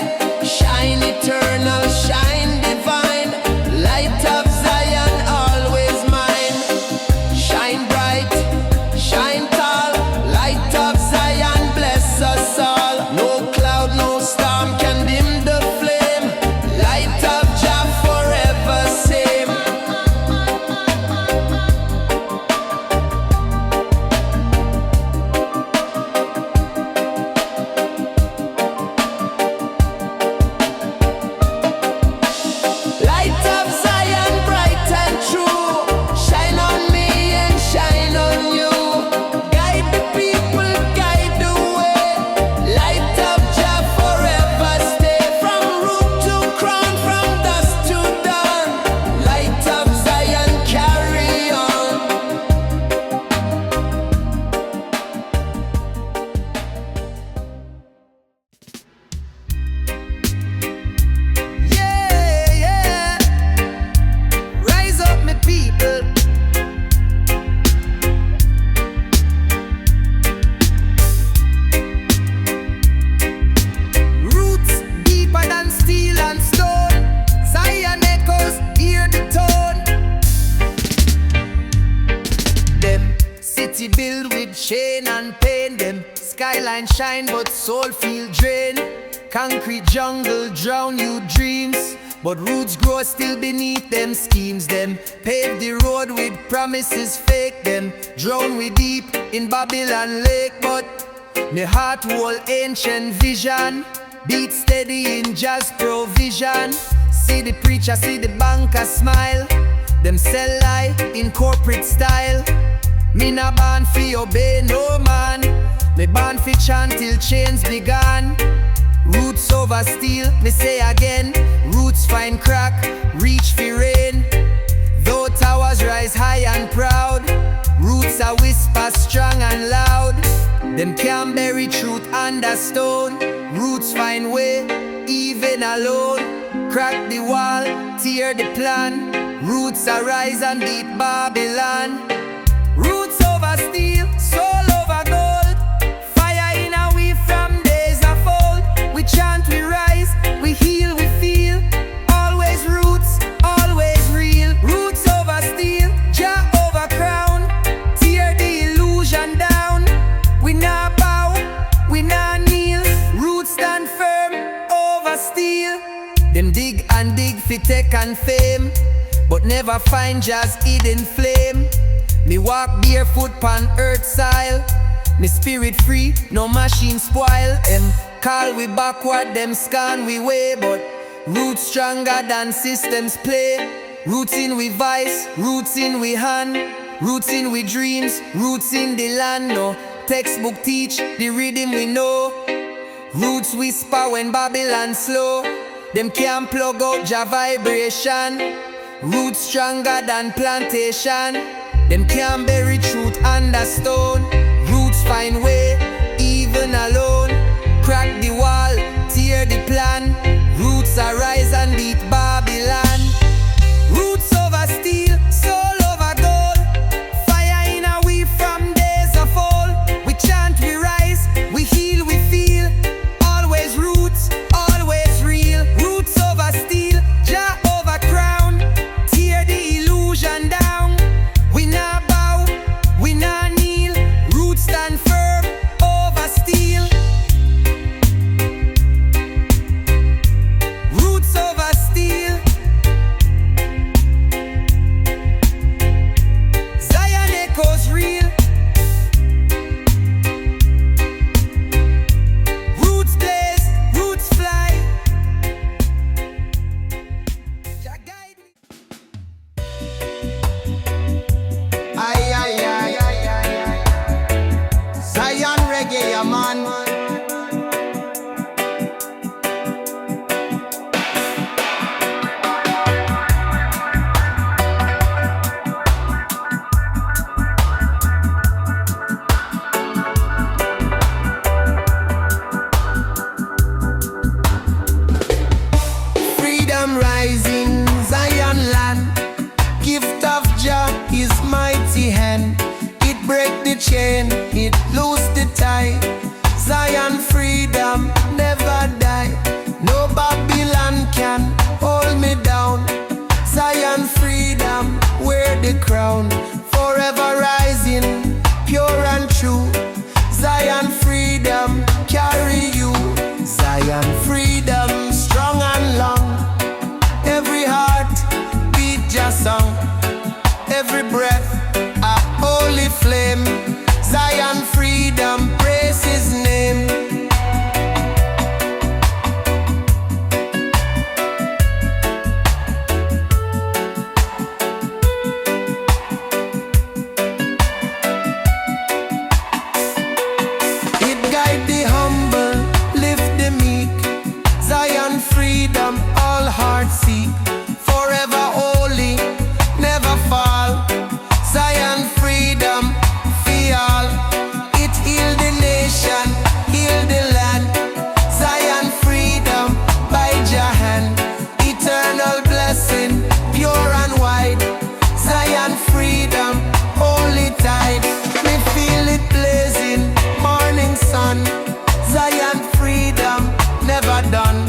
Shine eternal, shine divine. Light of Zion always mine. Shine bright, shine tall. Light of Zion bless us all. No cloud, no storm can dim the flame. Light of Jah forever same. Light of Zion bright and true. Shine on me and shine on you. Guide the people, guide the way. Light of Jah forever stay. From root to crown, from dusk to dawn. Light of Zion carry on. Yeah, yeah. Rise up, my people. Roots deeper than steel and stone. Zion echoes, hear the tone. Them city built with chain and pain. Them skyline shine but soul feel drained. Concrete jungle drown you dreams. But roots grow still beneath them schemes. Them pave the road with promises fake. Them drown we deep in Babylon lake. But me heart hold ancient vision. Beat steady in Jah's provision. See the preacher, see the banker smile. Them sell lie in corporate style. Me na born fi obey no man. Me born fi chant till chains began. Roots over steel, me say again. Roots find crack, reach fi rain. Though towers rise high and proud, roots are whisper strong and loud. Them can't bury truth under stone. Roots find way, even alone. Crack the wall, tear the plan. Roots arise and beat Babylon. Roots over steel, soul over gold. Fire in a we from days of old. We chant, we rise, we heal, we feel. Always roots, always real. Roots over steel, Jah over crown. Tear the illusion down. We not bow, we not kneel. Roots stand firm over steel. Them dig and dig fi tech and fame, but never find Jah's hidden flame. Me walk barefoot pon earth soil. Me spirit free, no machine spoil. call we backward, them scan we way. But roots stronger than systems play. Roots in we vice, roots in we hand, roots in we dreams, roots in the land. No textbook teach the rhythm we know. Roots whisper when Babylon slow. Them can't plug out Jah vibration. Roots stronger than plantation. Them can't bury truth under stone. Roots find way, even alone. Crack the wall, tear the plan. Roots arise and beat Babylon. Roots over steel, soul over gold. Fire in a we from days of old. We chant, we rise, we heal, we feel. Always roots, always real. Roots over steel, Jah over crown. Tear the illusion down. We not bow, we not kneel. Roots stand firm over steel. Roots over steel. Zion echoes real. Roots blaze, roots fly. Jah guide me. Aye, aye, aye, aye, aye, aye. Zion Reggae, yeah, man. Freedom rising, Zion land. Gift of Jah, His mighty hand. It break the chain, it loose the tie. Zion freedom never die. No Babylon can hold me down. Zion freedom, wear the crown. Forever rising, pure and true. Zion freedom, carry you. Zion freedom, strong and long. Every heart beat Jah song. Every breath a holy flame. Zion freedom, praise His name. It guide the humble, lift the meek. Zion freedom, all hearts seek. Forever holy, never fall. Zion freedom, feel. It heal the nation, heal the land. Zion freedom, by Jah hand. Eternal blessing, pure and wide. Zion freedom, holy tide. Me feel it blazing, morning sun. Zion freedom, never done.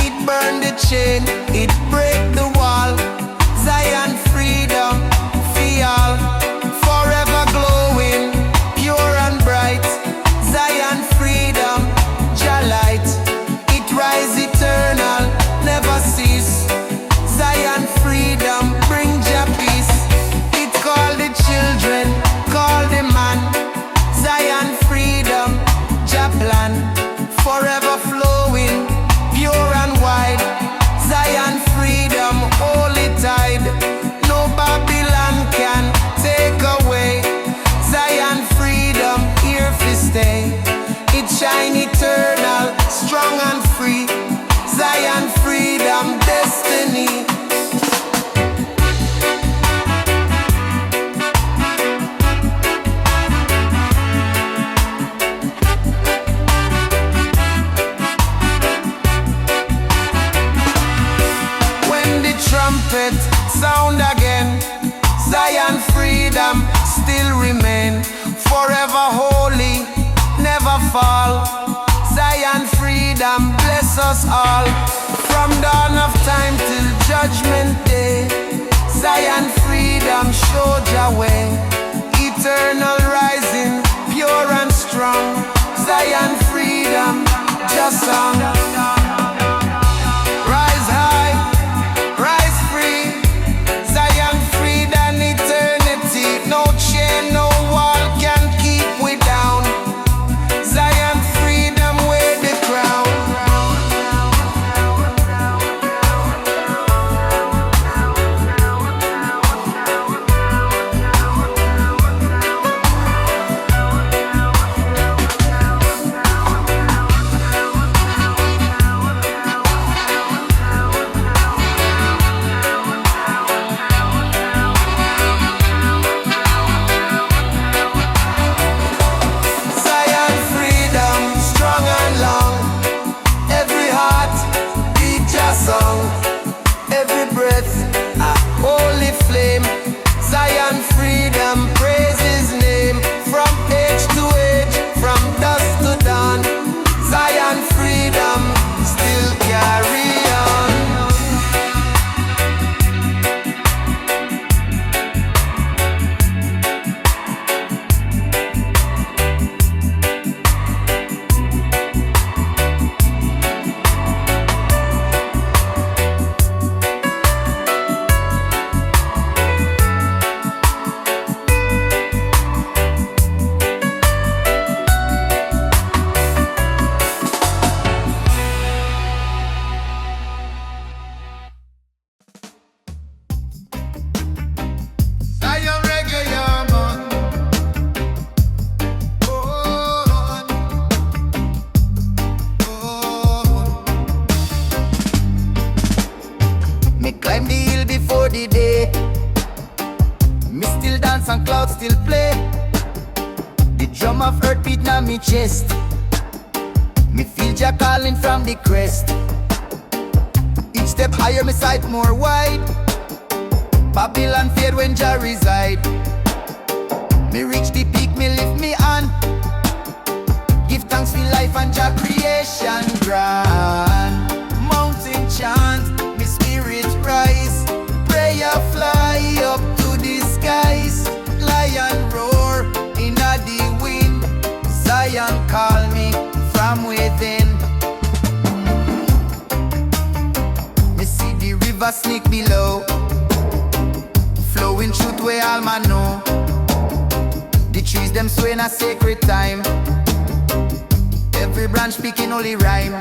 It burn the chain, it break the wall. Zion freedom, feel. Forever glowing, pure and bright. Zion freedom, Jah light. It rise eternal, never cease. Zion freedom, bring Jah peace. It call the children, call the man. Zion freedom, Jah plan. Forever flowing, pure and wide. Zion freedom, holy tide. No Babylon can take away. Zion freedom, here to stay. It shine eternal, strong and free. Zion freedom, destiny. When the trumpet sound again, Zion freedom still remain. Forever holy, never fall. Zion freedom bless us all. From dawn of time till judgment day. Zion freedom show Jah way. Eternal rising, pure and strong. Zion freedom, just song. Rise high, rise free. Zion freedom, eternity. No chain, no wall can keep we down. Zion freedom, wear the crown. dance and clouds still play. The drum of earth beat na me chest. Me feel Jah calling from the crest. Each step higher, me sight more wide. Babylon fade when Jah reside. Me reach the peak, me lift me on. Give thanks for life and Jah creation grand. Mountain chant, me spirit rise. Prayer fly up to the skies. Lion roar inna the wind. Zion call me from within. Me see the river sneak below, flowing truth where all man know. The trees them sway in a sacred time. Every branch speaking holy rhyme.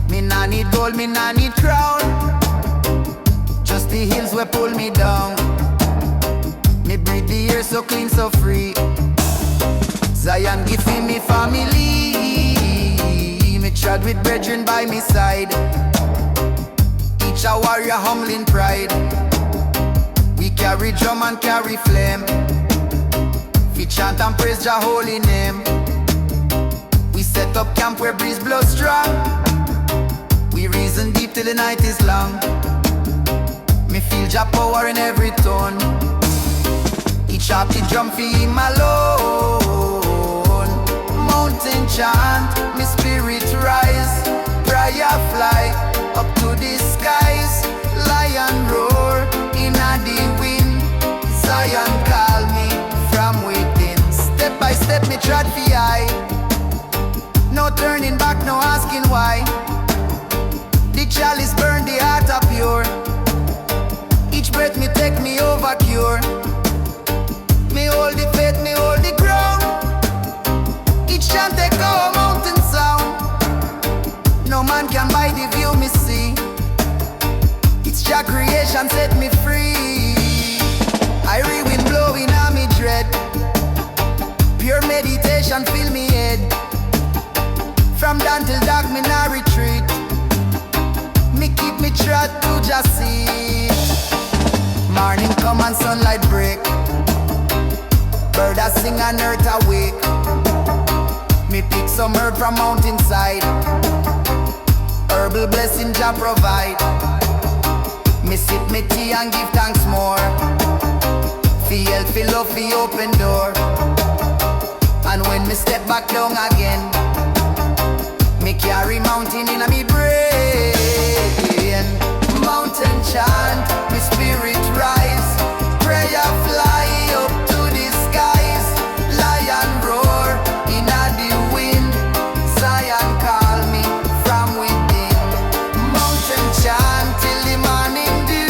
Me nah need gold, me nah need crown. Just the hills where pull me down. Me breathe the air so clean, so free. Zion giving me family. Me trod with brethren by me side. Each a warrior humbling pride. We carry drum and carry flame. We chant and praise Jah holy name. We set up camp where breeze blows strong. We reason deep till the night is long. Me feel Jah power in every tone. Each sharp the drum for him alone. Mountain chant, me spirit rise. Prayer fly up to the skies. Lion roar inna the wind. Zion call me from within. Step by step me trod for I. No turning back, no asking why. The chalice burn, the heart are pure. Each breath me take me over cure. Me hold the faith, me hold the ground. Each chant take our mountain sound. No man can buy the view me see. It's Jah creation set me free. Irie wind blowing on me dread. Pure meditation fill me head. From dawn till dark me nah retreat. Me keep me trot to Jah see. Morning come and sunlight break. Bird a sing and earth awake. Me pick some herb from mountainside. Herbal blessing Jah provide. Me sip me tea and give thanks more. Feel love fi open door. And when me step back down again, me carry mountain in a me brain. Mountain chant, me spirit rise. Prayer fly up to the skies. Lion roar inna the wind. Zion call me from within. Mountain chant till the morning dew.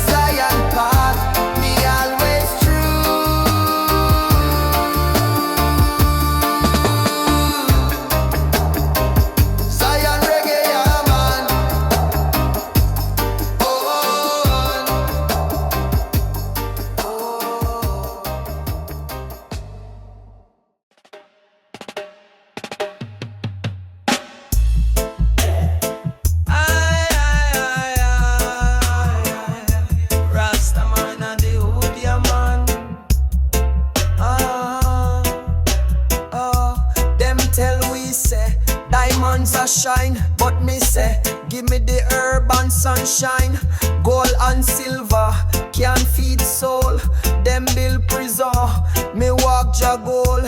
Zion path me always true. Zion reggae, yeah man. Oh, Rasta man and the hood, yeah man. Them tell we say diamonds are shine, but me say give me the herb and sunshine. Gold and silver can feed soul. Them build prison, me walk jagol.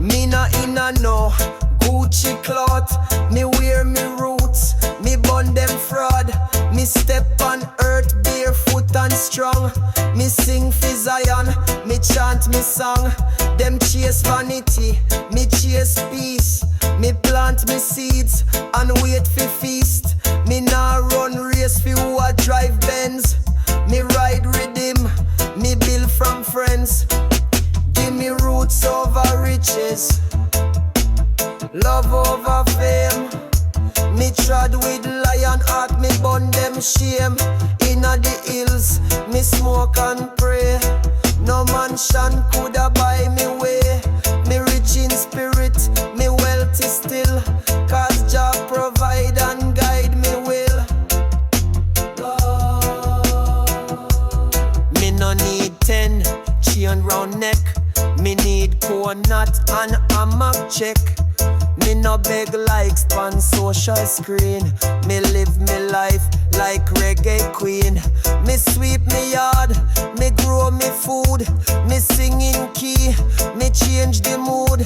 Me na inna no Gucci cloth. Me wear me roots, me bun them fraud. Me step on earth barefoot and strong. Me sing for Zion, me chant me song. Them chase vanity, me chase peace. Me plant me seeds and wait for feast. Me nah run race for who a drive Benz. Me ride rhythm, me build from friends. Give me roots over riches, love over fame. Me trod with lion heart, me bun them shame. Inna the hills, me smoke and pray. No mansion coulda buy me way. Me rich in spirit, me wealthy still. Cause Jah provide and guide me will. Lord. check. Me no beg likes on social screen. Me live me life like reggae queen. Me sweep me yard, me grow me food. Me sing in key, me change the mood.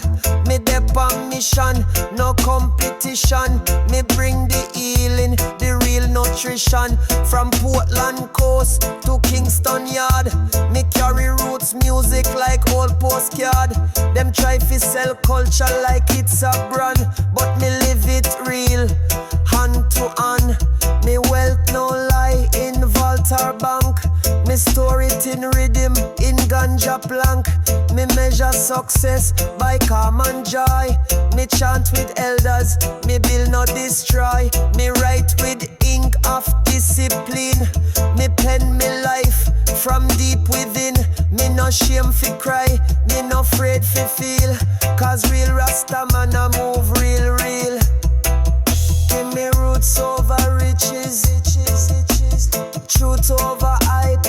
Me dep on mission, no competition. Me bring the healing, the real nutrition. From Portland coast to Kingston yard. Me carry roots music like old postcard. Them try fi sell culture like it's a brand, but me live it real, hand to hand. Me wealth no lie in Walter Bank. Me store it in rhythm, in ganja plank. Me measure success by calm and joy. Me chant with elders, me build no destroy. Me write with ink of discipline. Me pen me life from deep within. Me no shame fi cry, me no afraid fi feel. Cause real Rasta man a move real. Give me roots over riches, truth over hype.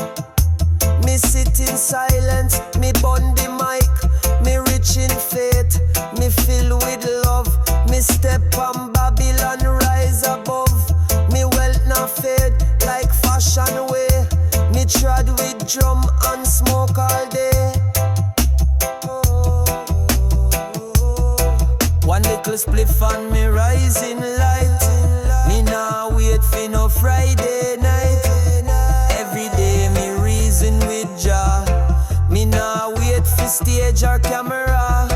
Me sit in silence, me bond the mic. Me rich in faith, me fill with love. Me step on Babylon, rise above. Me wealth not fade like fashion way. Me trod with drum and smoke all day. One little spliff on me rising light. Me nah wait for no Friday night. Every day me reason with Jah. Me nah wait for stage or camera.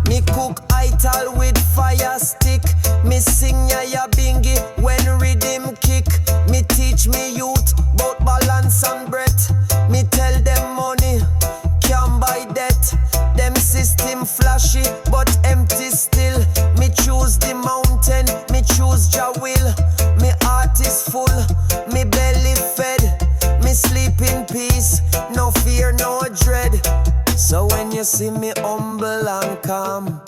Me cook ital with fire stick. Me sing Nyabinghi when rhythm kick. Me teach me youth about balance and breath. Me tell them money can't buy debt. Them system flashy but empty still. Me choose the mountain, me choose Jah will. Me heart is full, me belly fed. Me sleep in peace, no fear, no dread. So when you see me humble and calm,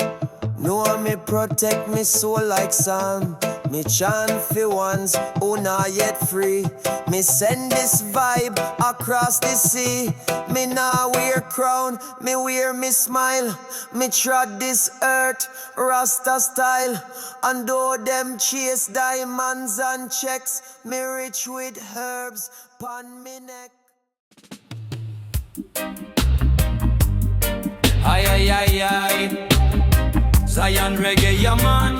know me protect me soul like Psalm. Me chant for ones who not yet free. Me send this vibe across the sea. Me nah wear crown, me wear me smile. Me trod this earth, Rasta style. And though them chase diamonds and checks, me rich with herbs pon me neck. Aye, aye, aye, aye. Zion Reggae, yeah man.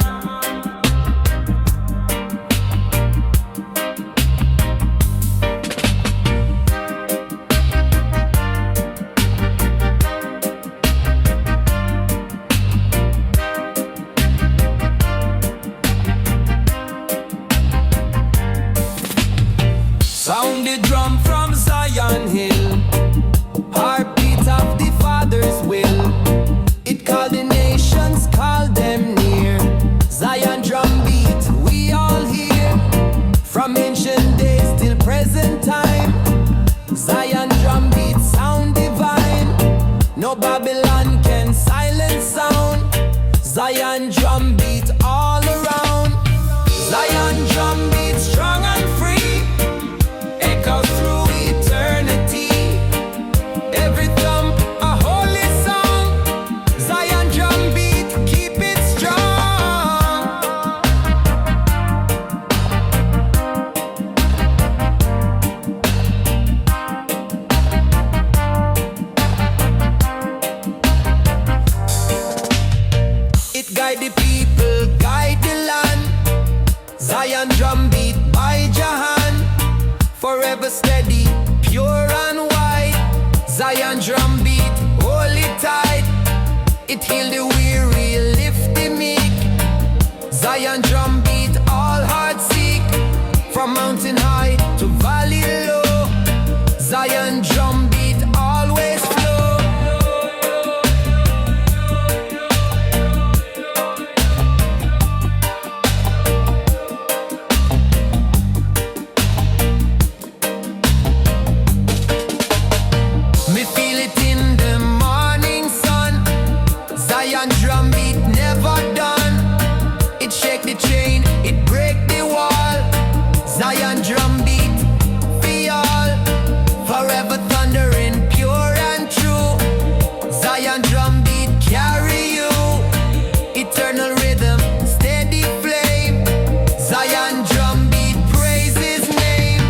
Sound the drum from Zion Hill, heartbeat of the Father's will. It called the nations, called them near. Zion Drumbeat, we all hear. From ancient days till present time, Zion Drumbeat sound divine. No Babylon can silence sound. Zion Drumbeat all around. Zion Drumbeat strong and free. Echoes through eternity. Every thump a holy song. Zion Drumbeat, keep it strong. It guide the people, guide the land. Zion Drumbeat by Jahan, forever steady, pure and white. Zion Drumbeat, hold it tight. It heal the weary, lift the meek. Zion Drumbeat, all hearts seek. From mountain high to valley low, Zion Drumbeat always flow. Me feel it in the morning sun. Zion Drumbeat never done. It shake the chain, eternal rhythm, steady flame. Zion drumbeat, praise his name.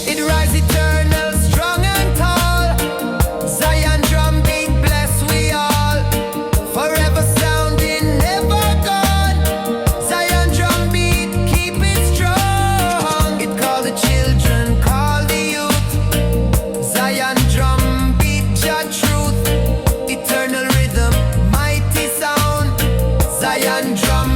It rise eternal, strong and tall. Zion drumbeat, bless we all. Forever sounding, never gone. Zion drumbeat, keep it strong. It call the children, call the youth. Zion drumbeat, Jah truth. Eternal rhythm, mighty sound. Zion drum